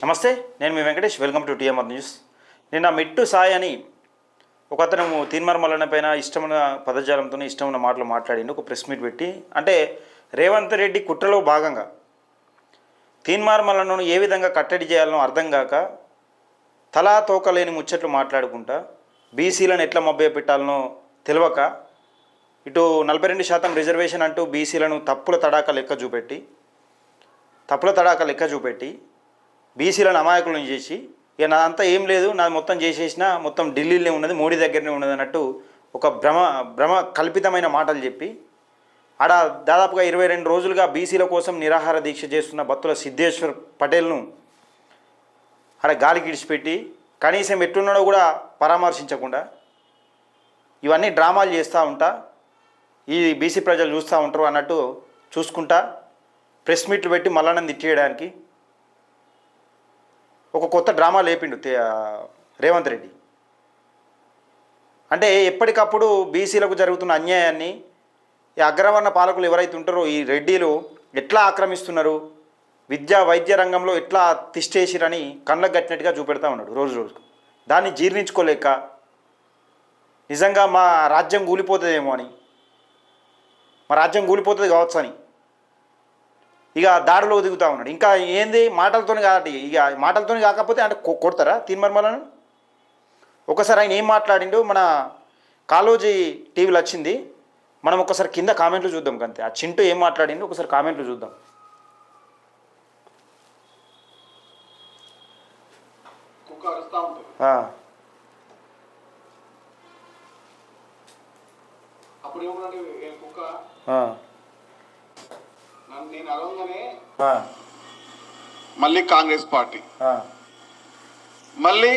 నమస్తే, నేను మీ Venkatesh. Welcome to TMR news. నిన్న మిట్టు సాయి అని ఒకతను తీన్మార్ మల్లన్న పైన ఇష్టమైన పదజాలంతో ఇష్టమైన మాటలు మాట్లాడిండు. ఒక ప్రెస్ మీట్ పెట్టి అంటే రేవంత్ రెడ్డి కుట్రలో భాగంగా తీన్మార్ మల్లన్నను ఏ విధంగా కట్టడి చేయాలనో అర్థం కాక తలా తోకలేని ముచ్చట్లు మాట్లాడుకుంటా బీసీలను ఎట్లా మభ్య పెట్టాలనో తెలియక ఇటు 42% రిజర్వేషన్ అంటూ బీసీలను తప్పుల తడాక లెక్క చూపెట్టి బీసీలను అమాయకులను చేసి ఇక నాదంతా ఏం లేదు, నాది మొత్తం చేసేసిన, మొత్తం ఢిల్లీలో ఉన్నది, మోడీ దగ్గరనే ఉన్నది అన్నట్టు ఒక భ్రమ కల్పితమైన మాటలు చెప్పి ఆడ దాదాపుగా 22 రోజులుగా బీసీల కోసం నిరాహార దీక్ష చేస్తున్న బత్తుల సిద్ధేశ్వర్ పటేల్ను ఆడ గాలికి ఇడిచిపెట్టి కనీసం ఎట్టున్నాడో కూడా పరామర్శించకుండా ఇవన్నీ డ్రామాలు చేస్తూ ఉంటా, ఈ బీసీ ప్రజలు చూస్తూ ఉంటారు అన్నట్టు చూసుకుంటా ప్రెస్ మీట్లు పెట్టి మల్లన్నను తిట్టేయడానికి ఒక కొత్త డ్రామా లేపిండు రేవంత్ రెడ్డి. అంటే ఎప్పటికప్పుడు బీసీలకు జరుగుతున్న అన్యాయాన్ని ఈ అగ్రవర్ణ పాలకులు ఎవరైతే ఉంటారో ఈ రెడ్డిలు ఎట్లా ఆక్రమిస్తున్నారు, విద్యా వైద్య రంగంలో ఎట్లా తిష్టేసిరని కళ్ళకు కట్టినట్టుగా చూపెడతా ఉన్నాడు రోజు రోజుకు. దాన్ని జీర్ణించుకోలేక నిజంగా మా రాజ్యం కూలిపోతుందేమో అని, మా రాజ్యం కూలిపోతుంది కావచ్చు అని ఇక దాడిలో దిగుతూ ఉన్నాడు. ఇంకా ఏంది మాటలతోని కాబట్టి ఇక మాటలతోని కాకపోతే అంటే కొడతారా తీన్మార్ మల్లన్నను? ఒకసారి ఆయన ఏం మాట్లాడిండు మన కాలోజీ టీవీలో వచ్చింది, మనం ఒకసారి కింద కామెంట్లు చూద్దాం. అంతే ఆ చింటూ ఏం మాట్లాడిండు ఒకసారి కామెంట్లు చూద్దాం. మళ్ళీ కాంగ్రెస్ పార్టీ, మళ్ళీ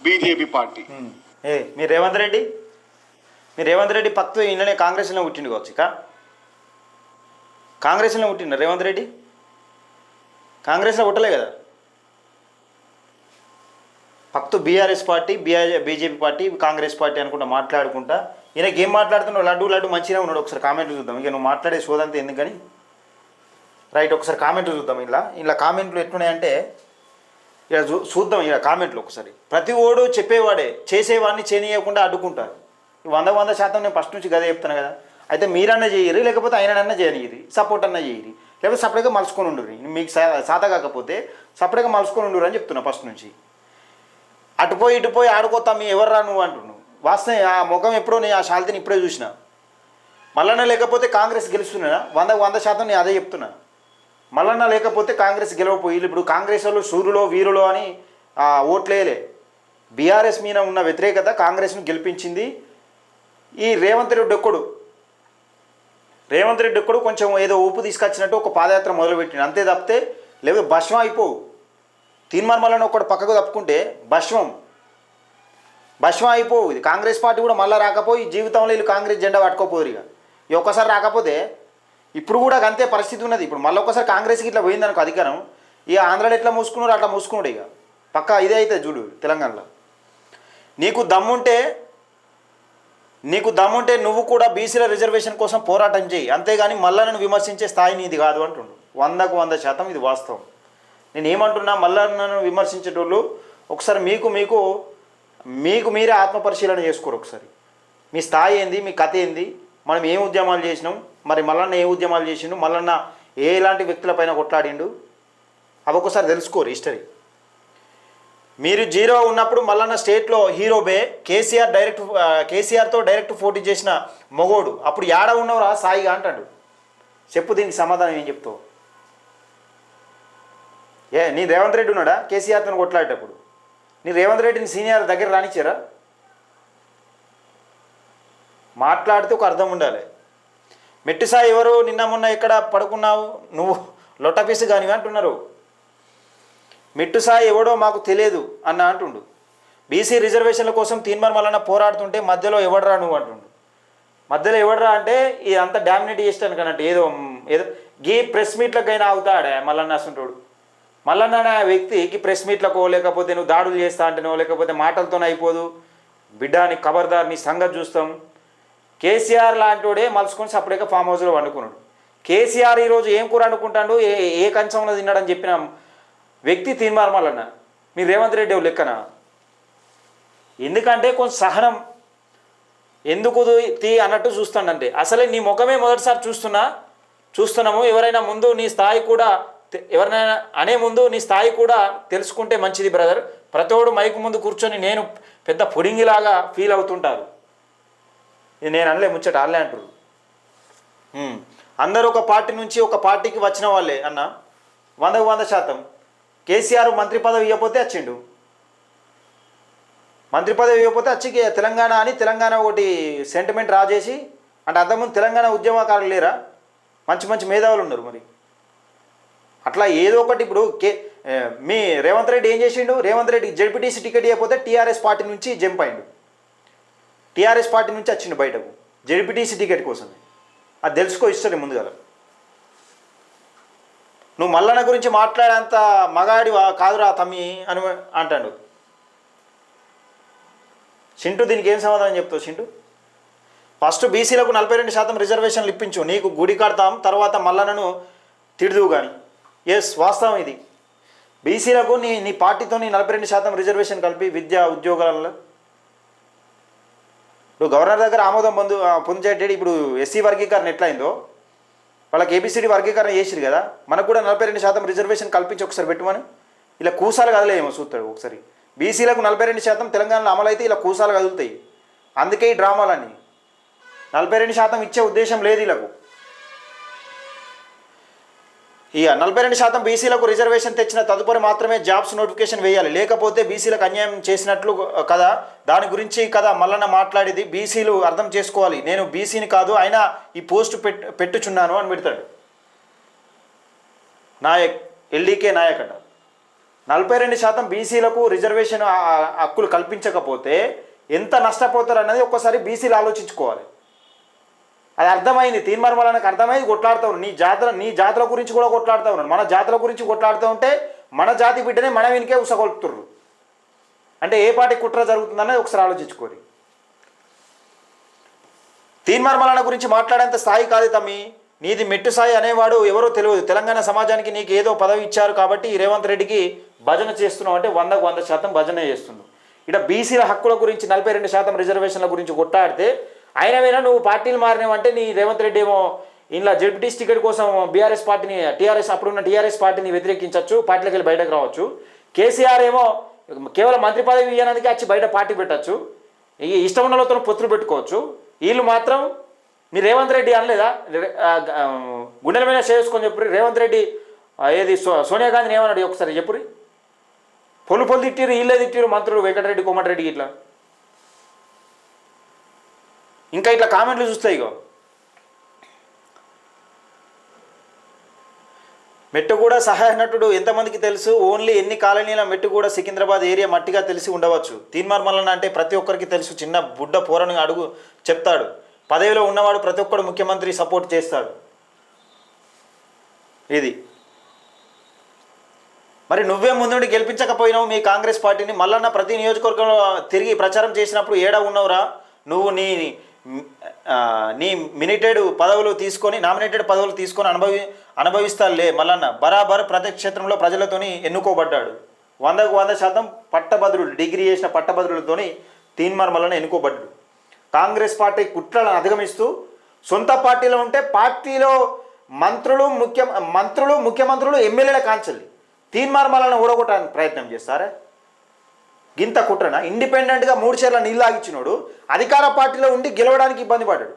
బీజేపీ పార్టీ. మీరు రేవంత్ రెడ్డి పక్తు ఇళ్ళనే కాంగ్రెస్లో పుట్టిండు కావచ్చు. ఇక కాంగ్రెస్లో పుట్టిండు రేవంత్ రెడ్డి, కాంగ్రెస్లో పుట్టలే కదా. పక్తు BRS party, BJP party, Congress party అనుకుంటా మాట్లాడుకుంటా ఈయనకి ఏం మాట్లాడుతున్నావు, లడ్డు మంచిగా ఉన్నాడు. ఒకసారి కామెంట్లు చూద్దాం. ఇక నువ్వు మాట్లాడే సోదంతా ఎందుకని రైట్, ఒకసారి కామెంట్లు చూద్దాం. ఇలా కామెంట్లు ఎట్లున్నాయంటే ఇక చూద్దాం. ఇక కామెంట్లు ఒకసారి ప్రతి ఓడు చెప్పేవాడే చేసేవాడిని చేయనీయకుండా అడ్డుకుంటారు. 100% నేను ఫస్ట్ నుంచి గదే చెప్తాను కదా. అయితే మీరన్నా చేయరు, లేకపోతే ఆయనన్నా చేయనియరు, సపోర్ట్ అన్నా చేయరు, లేకపోతే సపరేట్గా మలుచుకొని ఉండరు. మీకు సాత కాకపోతే సపరేట్గా మలుచుకొని ఉండరు అని చెప్తున్నా ఫస్ట్ నుంచి. ఇటుపోయి ఆడుకోతా మీ ఎవర్రా నువ్వు అంటున్నావు. వాస్తవం ఆ ముఖం ఎప్పుడో నేను ఆ శాలితీని ఇప్పుడే చూసిన. మల్లన్న లేకపోతే కాంగ్రెస్ గెలుస్తున్నా 100% నేను అదే చెప్తున్నా. మల్లన్న లేకపోతే కాంగ్రెస్ గెలవపోయి ఇప్పుడు కాంగ్రెస్ వాళ్ళు సూర్యులో వీరులో అని ఓట్లేయలే. బీఆర్ఎస్ మీద ఉన్న వ్యతిరేకత కాంగ్రెస్ను గెలిపించింది. ఈ రేవంత్ రెడ్డి ఒక్కడు కొంచెం ఏదో ఊపు తీసుకొచ్చినట్టు ఒక పాదయాత్ర మొదలుపెట్టింది అంతే తప్పితే, లేకపోతే భస్మం అయిపోవు. తీన్మార్ మల్లన్న ఒక్కడు పక్కకు తప్పుకుంటే భస్మం అయిపోవు. ఇది కాంగ్రెస్ పార్టీ కూడా మళ్ళీ రాకపోయి జీవితంలో వీళ్ళు కాంగ్రెస్ జెండా పట్టుకోపోరు. ఇక ఒక్కసారి రాకపోతే ఇప్పుడు కూడా అంతే పరిస్థితి ఉన్నది. ఇప్పుడు మళ్ళీ ఒక్కసారి కాంగ్రెస్కి ఇట్లా పోయిందనుకో అధికారం, ఇక ఆంధ్రాలో ఎట్లా మూసుకున్నారో అట్లా మూసుకున్నాడు. ఇక పక్కా ఇదే అవుతుంది చూడు తెలంగాణలో. నీకు దమ్ముంటే నువ్వు కూడా బీసీల రిజర్వేషన్ కోసం పోరాటం చేయి, అంతేగాని మల్లన్నను విమర్శించే స్థాయి నీది కాదు అంటుండు. 100% ఇది వాస్తవం. నేను ఏమంటున్నా, మల్లన్నను విమర్శించేటోళ్ళు ఒకసారి మీకు మీరే ఆత్మపరిశీలన చేసుకోరు. ఒకసారి మీ స్థాయి ఏంది, మీ కథ ఏంది, మనం ఏం ఉద్యమాలు చేసినాం, మరి మల్లన్న ఏ ఉద్యమాలు చేసిండు, మల్లన్న ఎలాంటి వ్యక్తులపైన కొట్లాడిండు, అవి ఒకసారి తెలుసుకోరు హిస్టరీ. మీరు జీరో ఉన్నప్పుడు మల్లన్న స్టేట్లో హీరోబే, కేసీఆర్తో డైరెక్ట్ పోటీ చేసిన మొగోడు. అప్పుడు ఏడ ఉన్నవరా సాయిగా అంటాడు. చెప్పు దీనికి సమాధానం ఏం చెప్తావు? నీ రేవంత్ రెడ్డి ఉన్నాడా కేసీఆర్తో కొట్లాడేటప్పుడు? నీ రేవంత్ రెడ్డిని సీనియర్ దగ్గర రానిచ్చారా? మాట్లాడితే ఒక అర్థం ఉండాలి. మెట్టిసాయి ఎవరు, నిన్న మొన్న ఎక్కడ పడుకున్నావు నువ్వు లొట్టపీసు కానివి అంటున్నారు. మెట్టుసాయి ఎవడో మాకు తెలియదు అన్న అంటుండు. బీసీ రిజర్వేషన్ల కోసం తీన్మార్ మల్లన్న పోరాడుతుంటే మధ్యలో ఎవడరా నువ్వు అంటుండు. మధ్యలో ఎవడరా అంటే ఇదంతా డామినేట్ చేస్తాను కన్నట్టు ఏదో గీ ప్రెస్ మీట్లకైనా అవుతాడే మల్లన్న అసంటోడు. మల్లన్న వ్యక్తికి ప్రెస్ మీట్లకో లేకపోతే నువ్వు దాడులు చేస్తా అంటేనో లేకపోతే మాటలతోనే అయిపోదు. బిడ్డాని ఖబర్దార్ నీ సంగతి చూస్తాం. కేసీఆర్ లాంటివాడే మలుసుకొని సపరేట్గా ఫామ్ హౌస్లో వండుకున్నాడు. కేసీఆర్ ఈరోజు ఏం కూర వండుకుంటాడు, ఏ కంచంలో తిన్నాడని చెప్పిన వ్యక్తి తీన్మార్ మల్లన్న మీ రేవంత్ రెడ్డి లెక్కన. ఎందుకంటే కొంచెం సహనం ఎందుకు తీ అన్నట్టు చూస్తానంటే అసలే నీ ముఖమే మొదటిసారి చూస్తున్నాము. ఎవరైనా ముందు నీ స్థాయి కూడా ఎవరినైనా అనే ముందు నీ స్థాయి కూడా తెలుసుకుంటే మంచిది బ్రదర్. ప్రతోడు మైకు ముందు కూర్చొని నేను పెద్ద పుడింగిలాగా ఫీల్ అవుతుంటారు. ఇది నేను అనలే, ముచ్చట వాళ్ళే అంటారు. అందరూ ఒక పార్టీ నుంచి ఒక పార్టీకి వచ్చిన వాళ్ళే అన్న. 100% కేసీఆర్ మంత్రి పదవి ఇవ్వకపోతే వచ్చిండు. మంత్రి పదవి ఇవ్వకపోతే వచ్చి తెలంగాణ అని తెలంగాణ ఒకటి సెంటిమెంట్ రాజేసి అంటే అంతకుముందు తెలంగాణ ఉద్యమకారులు లేరా? మంచి మంచి మేధావులు ఉన్నారు. మరి అట్లా ఏదో ఒకటి ఇప్పుడు మీ రేవంత్ రెడ్డి ఏం చేసిండు? రేవంత్ రెడ్డి జెడ్పీటీసీ టికెట్ ఇవ్వకపోతే టీఆర్ఎస్ పార్టీ నుంచి జంప్ అయిండు. టీఆర్ఎస్ పార్టీ నుంచి వచ్చిండు బయటకు జెడ్పీటీసీ టికెట్ కోసమే. అది తెలుసుకో ఇస్తుంది ముందుగా. నువ్వు మల్లన్న గురించి మాట్లాడేంత మగాడి కాదురా తమ్మి అని అంటాడు చింటూ. దీనికి ఏం సమాధానం చెప్తావు చింటూ? ఫస్ట్ బీసీలకు 42% రిజర్వేషన్లు ఇప్పించు, నీకు గుడి కడతాం, తర్వాత మల్లన్నను తిడుదువు కానీ. ఎస్, వాస్తవం ఇది. బీసీలకు నీ పార్టీతో 42% రిజర్వేషన్ కలిపి విద్యా ఉద్యోగాలలో ఇప్పుడు గవర్నర్ దగ్గర ఆమోదం పొందేటేది. ఇప్పుడు ఎస్సీ వర్గీకరణ ఎట్లయిందో వాళ్ళకి ఏబిసిడి వర్గీకరణ చేసిరు కదా, మనకు కూడా 42% రిజర్వేషన్ కల్పించి ఒకసారి పెట్టుమని. ఇలా కూసాలు కదలేమో చూస్తాడు ఒకసారి. బీసీలకు 42% తెలంగాణలో అమలు అయితే ఇలా కూసాలు కదులుతాయి. అందుకే ఈ డ్రామాలన్నీ. 42% ఇచ్చే ఉద్దేశం లేదు వీళ్ళకు. ఇక 42% బీసీలకు రిజర్వేషన్ తెచ్చిన తదుపరి మాత్రమే జాబ్స్ నోటిఫికేషన్ వేయాలి, లేకపోతే బీసీలకు అన్యాయం చేసినట్లు కదా. దాని గురించి కదా మల్లన్న మాట్లాడేది. బీసీలు అర్థం చేసుకోవాలి, నేను బీసీని కాదు అయినా ఈ పోస్ట్ పెట్టుచున్నాను అని పెడతాడు. నాయక్ ఎల్డీకే నాయక్ అట. 42% బీసీలకు రిజర్వేషన్ హక్కులు కల్పించకపోతే ఎంత నష్టపోతారు అన్నది ఒక్కసారి బీసీలు ఆలోచించుకోవాలి. అది అర్థమైంది. తీన్మార్ మల్లన్నకు అర్థమైంది. కొట్లాడుతూ ఉన్నాడు. నీ జాతుల గురించి కూడా కొట్లాడుతూ ఉన్నాడు. మన జాతుల గురించి కొట్లాడుతూ ఉంటే మన జాతి బిడ్డనే మన వెనుకే ఉసగొలుపుతుర్రు. అంటే ఏ పార్టీ కుట్ర జరుగుతుందన్నది ఒకసారి ఆలోచించుకోరు. తీన్మార్ మల్లన్న గురించి మాట్లాడేంత స్థాయి కాదు తమ్మి నీది. మెట్టు స్థాయి అనేవాడు ఎవరో తెలియదు. తెలంగాణ సమాజానికి నీకు ఏదో పదవి ఇచ్చారు కాబట్టి రేవంత్ రెడ్డికి భజన చేస్తున్నావు అంటే 100% భజన చేస్తున్నావు. ఇక్కడ బీసీల హక్కుల గురించి 42% రిజర్వేషన్ల గురించి కొట్లాడితే అయినవేనా నువ్వు పార్టీలు మారినావంటే నీ రేవంత్ రెడ్డి ఏమో ఇలా జెడ్పీటీసీ టికెట్ కోసం బీఆర్ఎస్ పార్టీని అప్పుడున్న టీఆర్ఎస్ పార్టీని వ్యతిరేకించవచ్చు, పార్టీలకు వెళ్ళి బయటకు రావచ్చు. కేసీఆర్ ఏమో కేవలం మంత్రి పదవి ఇవ్వడానికి వచ్చి బయట పార్టీ పెట్టచ్చు, ఇష్టం ఉన్న వాళ్ళతో పొత్తులు పెట్టుకోవచ్చు. వీళ్ళు మాత్రం మీరు రేవంత్ రెడ్డి అనలేదా? గుండెల మీద చేసుకొని చెప్పురి. రేవంత్ రెడ్డి ఏది సోనియా గాంధీని ఏమన్నాడు ఒకసారి చెప్పురి. పొలు తిట్టిరు, వీళ్ళే తిట్టిరు మంత్రులు వెంకటరెడ్డి కోమటిరెడ్డికి. ఇట్లా ఇంకా ఇట్లా కామెంట్లు చూస్తాయి. ఇగో మెట్టుగూడ సహాయ నటుడు ఎంతమందికి తెలుసు? ఓన్లీ ఎన్ని కాలనీల మెట్టుగూడ సికింద్రాబాద్ ఏరియా మట్టిగా తెలిసి ఉండవచ్చు. తీన్మార్ మల్లన్న అంటే ప్రతి ఒక్కరికి తెలుసు. చిన్న బుడ్డ పోరని అడుగు చెప్తాడు. పదవిలో ఉన్నవాడు ప్రతి ఒక్కడు ముఖ్యమంత్రి సపోర్ట్ చేస్తాడు. ఇది మరి నువ్వే ముందుండి గెలిపించకపోయినావు మీ కాంగ్రెస్ పార్టీని. మల్లన్న ప్రతి నియోజకవర్గంలో తిరిగి ప్రచారం చేసినప్పుడు ఏడా ఉన్నవురా నువ్వు? నీ నామినేటెడ్ పదవులు తీసుకొని అనుభవిస్తాలే. మల్లన్న బరాబర్ ప్రతి క్షేత్రంలో ప్రజలతోని ఎన్నుకోబడ్డాడు. 100% పట్టభద్రులు, డిగ్రీ చేసిన పట్టభద్రులతోని తీన్మార్ మల్లన్న ఎన్నుకోబడ్డాడు. కాంగ్రెస్ పార్టీ కుట్రలను అధిగమిస్తూ సొంత పార్టీలో ఉంటే పార్టీలో మంత్రులు ముఖ్యమంత్రులు ఎమ్మెల్యేల కాంచెల్లి తీన్మార్ మల్లన్న ఊడగొట్టడానికి ప్రయత్నం చేస్తారా? గింత కుట్రనా? ఇండిపెండెంట్గా 3 చీరల నీళ్ళు ఆగిచ్చినోడు అధికార పార్టీలో ఉండి గెలవడానికి ఇబ్బంది పడ్డాడు.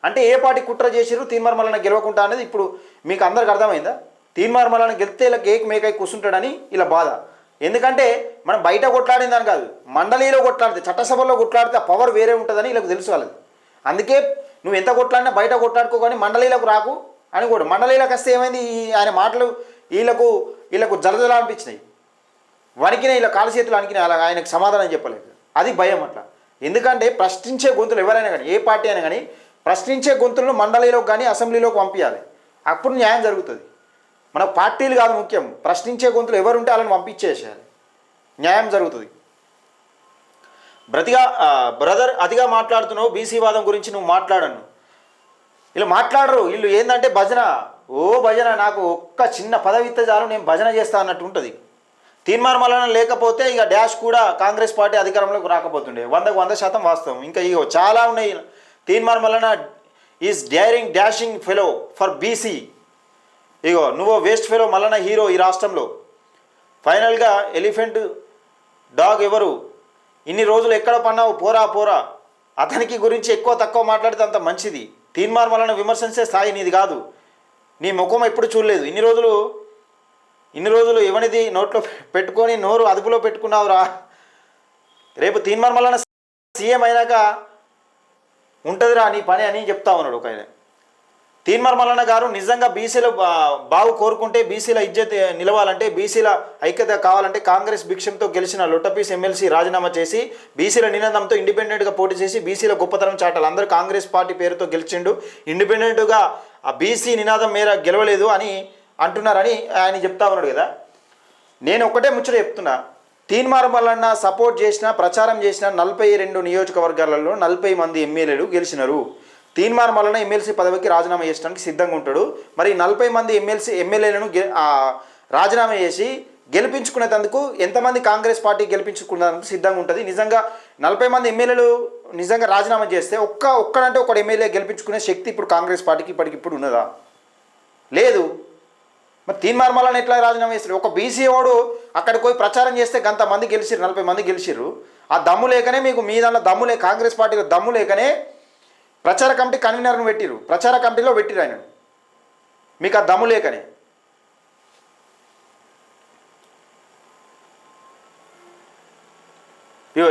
అంటే ఏ పార్టీ కుట్ర చేసిరు తీన్మార్ మల్లన్న గెలవకుండా అనేది ఇప్పుడు మీకు అందరికి అర్థమైందా? తీన్మార్ మల్లన్న గెలిస్తే ఇలా కేక్ మేకై కూర్చుంటాడని ఇలా బాధ. ఎందుకంటే మనం బయట కొట్లాడిందని కాదు, మండలిలో కొట్లాడితే, చట్టసభలో కొట్లాడితే ఆ పవర్ వేరే ఉంటుందని వీళ్ళకి తెలుసు వాళ్ళది. అందుకే నువ్వు ఎంత కొట్లాడినా బయట కొట్లాడుకో కానీ మండలిలకు రాకు అని కూడా. మండలిలకు వస్తే ఏమైంది? ఆయన మాటలు వీళ్ళకు జలజల అనిపించినాయి, వణికినాయి, ఇలా కాలు చేతులు అనికినాయి. అలా ఆయనకు సమాధానం చెప్పలేదు. అది భయం అట్లా. ఎందుకంటే ప్రశ్నించే గొంతులు ఎవరైనా కానీ, ఏ పార్టీ అయినా కానీ ప్రశ్నించే గొంతులను మండలిలోకి కానీ అసెంబ్లీలోకి పంపించాలి. అప్పుడు న్యాయం జరుగుతుంది. మన పార్టీలు కాదు ముఖ్యం, ప్రశ్నించే గొంతులు ఎవరుంటే వాళ్ళని పంపించేసేయాలి, న్యాయం జరుగుతుంది. బ్రదర్ అతిగా మాట్లాడుతున్నావు. బీసీ వాదం గురించి నువ్వు మాట్లాడను. వీళ్ళు మాట్లాడరు. వీళ్ళు ఏంటంటే భజన, భజన. నాకు ఒక్క చిన్న పదవి ఇస్తే చాలు నేను భజన చేస్తా అన్నట్టు ఉంటుంది. తీన్మార్ మల్లన్న లేకపోతే ఇక డాష్ కూడా కాంగ్రెస్ పార్టీ అధికారంలోకి రాకపోతుండే. 100% వాస్తవం. ఇంకా ఇగో చాలా ఉన్నాయి. Teenmar Mallanna is daring dashing fellow for BC. ఇగో నువ్వు వేస్ట్ ఫెలో మల్లన్న హీరో ఈ రాష్ట్రంలో. ఫైనల్గా ఎలిఫెంట్ డాగ్ ఎవరు, ఇన్ని రోజులు ఎక్కడ పన్నావు, పోరా పోరా. అతనికి గురించి ఎక్కువ తక్కువ మాట్లాడితే అంత మంచిది. తీన్మార్ మల్లన్న విమర్శించే స్థాయి నీది కాదు. నీ ముఖం ఎప్పుడు చూడలేదు. ఇన్ని రోజులు ఎవనిది నోట్లో పెట్టుకొని నోరు అదుపులో పెట్టుకున్నావురా. రేపు తీన్మార్ మల్లన్న సీఎం అయినాక ఉంటుందిరా నీ పని అని చెప్తా ఉన్నాడు ఒక ఆయన. తీన్మార్ మల్లన్న గారు నిజంగా బీసీల బాగు కోరుకుంటే, బీసీల ఇజ్జత్ నిలవాలంటే, బీసీల ఐక్యత కావాలంటే కాంగ్రెస్ భిక్షంతో గెలిచిన లొట్టపీస్ ఎమ్మెల్సీ రాజీనామా చేసి బీసీల నినాదంతో ఇండిపెండెంట్గా పోటీ చేసి బీసీల గొప్పతనం చాటాలి. అందరూ కాంగ్రెస్ పార్టీ పేరుతో గెలిచిండు, ఇండిపెండెంట్గా ఆ బీసీ నినాదం మేర గెలవలేదు అని అంటున్నారని ఆయన చెప్తా ఉన్నాడు కదా. నేను ఒకటే ముచ్చట చెప్తున్నా, తీన్మార్ మల్లన్న సపోర్ట్ చేసిన, ప్రచారం చేసిన 42 నియోజకవర్గాలలో 40 మంది ఎమ్మెల్యేలు గెలిచినారు. తీన్మార్ మల్లన్న ఎమ్మెల్సీ పదవికి రాజీనామా చేయడానికి సిద్ధంగా ఉంటాడు. మరి 40 మంది ఎమ్మెల్యేలను రాజీనామా చేసి గెలిపించుకునేందుకు ఎంతమంది కాంగ్రెస్ పార్టీ గెలిపించుకునేందుకు సిద్ధంగా ఉంటుంది? నిజంగా 40 మంది ఎమ్మెల్యేలు నిజంగా రాజీనామా చేస్తే ఒక్కడంటే ఒక ఎమ్మెల్యే గెలిపించుకునే శక్తి ఇప్పుడు కాంగ్రెస్ పార్టీకి ఇప్పటికిప్పుడు ఉన్నదా? లేదు. మరి తీన్మార్ మల్లన్న ఎట్లా రాజీనామా చేస్తారు? ఒక బీసీ వాడు అక్కడికి పోయి ప్రచారం చేస్తే మంది గెలిచిర్రు, 40 మంది గెలిచిర్రు. ఆ దమ్ము లేకనే మీకు మీ దాంట్లో దమ్ము లేక, కాంగ్రెస్ పార్టీలో దమ్ము లేకనే ప్రచార కమిటీ కన్వీనర్ను పెట్టిరు, ప్రచార కమిటీలో పెట్టిరు ఆయన. మీకు ఆ దమ్ము లేకనే.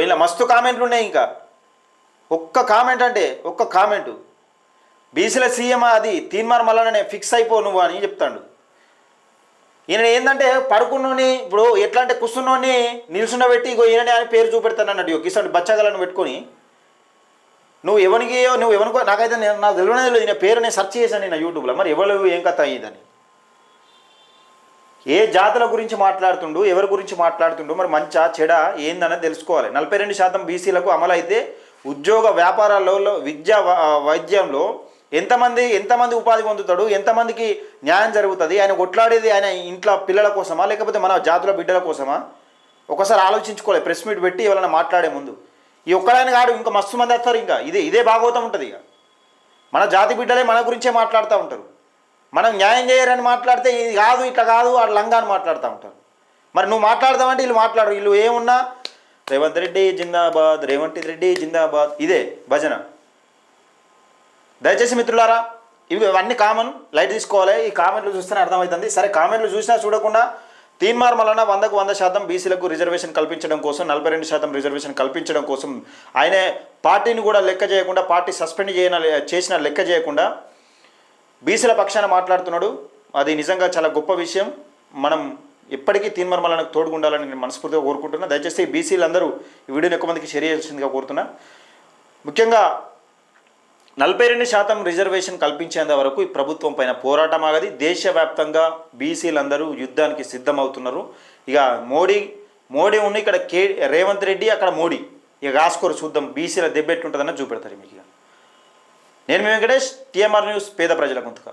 ఇలా మస్తు కామెంట్లు ఉన్నాయి. ఇంకా ఒక్క కామెంటు బీసీల సీఎం అది తీన్మార్ మల్లన్ననే ఫిక్స్ అయిపో నువ్వు అని చెప్తాడు. ఈయన ఏంటంటే పడుకున్నోని ఇప్పుడు ఎట్లా అంటే కూర్చున్నోని నిల్చుండబెట్టి ఇగో ఈయననే అని పేరు చూపెడతాను అన్నట్టు. కిసాన్ బచ్చగలను పెట్టుకొని నువ్వు ఎవరికో నాకైతే నాకు తెలియలేదు. ఈయన పేరు నేను సెర్చ్ చేశాను నేను యూట్యూబ్లో. మరి ఎవరు ఏం కథ అయ్యేదని, ఏ జాతుల గురించి మాట్లాడుతుండు, ఎవరి గురించి మాట్లాడుతుండు, మరి మంచా చెడా ఏందనేది తెలుసుకోవాలి. 42% బీసీలకు అమలు అయితే ఉద్యోగ వ్యాపారాల్లో విద్య వైద్యంలో ఎంతమంది ఉపాధి పొందుతాడు, ఎంతమందికి న్యాయం జరుగుతుంది? ఆయన కొట్లాడేది ఆయన ఇంట్లో పిల్లల కోసమా లేకపోతే మన జాతుల బిడ్డల కోసమా? ఒకసారి ఆలోచించుకోవాలి ప్రెస్ మీట్ పెట్టి ఎవరైనా మాట్లాడే ముందు. ఈ ఒక్కడైనా కాదు, ఇంకా మస్తు మంది వస్తారు. ఇంకా ఇదే భాగవతం ఉంటుంది. ఇక మన జాతి బిడ్డలే మన గురించే మాట్లాడుతూ ఉంటారు. మనం న్యాయం చేయరని మాట్లాడితే ఇది కాదు, ఇట్లా కాదు, వాడు లంగా అని మాట్లాడుతూ ఉంటారు. మరి నువ్వు మాట్లాడదామంటే వీళ్ళు మాట్లాడరు. వీళ్ళు ఏమున్నా రేవంత్ రెడ్డి జిందాబాద్, రేవంత్ రెడ్డి జిందాబాద్, ఇదే భజన. దయచేసి మిత్రులారా, ఇవన్నీ కామన్, లైట్ తీసుకోవాలి. ఈ కామెంట్లు చూస్తేనే అర్థమవుతుంది. సరే, కామెంట్లు చూసినా చూడకుండా తీన్మార్ మల్లన్న 100% బీసీలకు రిజర్వేషన్ కల్పించడం కోసం, 42% రిజర్వేషన్ కల్పించడం కోసం ఆయనే పార్టీని కూడా లెక్క చేయకుండా, పార్టీ సస్పెండ్ చేసిన లెక్క చేయకుండా బీసీల పక్షాన మాట్లాడుతున్నాడు. అది నిజంగా చాలా గొప్ప విషయం. మనం ఎప్పటికీ తీన్మార్ మల్లన్నకు తోడుగుండాలని నేను మనస్ఫూర్తిగా కోరుకుంటున్నా. దయచేసి బీసీలందరూ ఈ వీడియోని ఎక్కువ మందికి షేర్ చేయాల్సిందిగా కోరుతున్నా. ముఖ్యంగా 42% రిజర్వేషన్ కల్పించేంత వరకు ఈ ప్రభుత్వం పైన పోరాటం ఆగది. దేశవ్యాప్తంగా బీసీలందరూ యుద్ధానికి సిద్ధమవుతున్నారు. ఇక మోడీ ఉన్న ఇక్కడ రేవంత్ రెడ్డి, అక్కడ మోడీ. ఇక రాసుకోరు, చూద్దాం బీసీల దెబ్బెట్టుంటుందని చూపెడతారు మీకు. నేను మీ వెంకటేష్, TMR న్యూస్, పేద ప్రజల గొంతుక.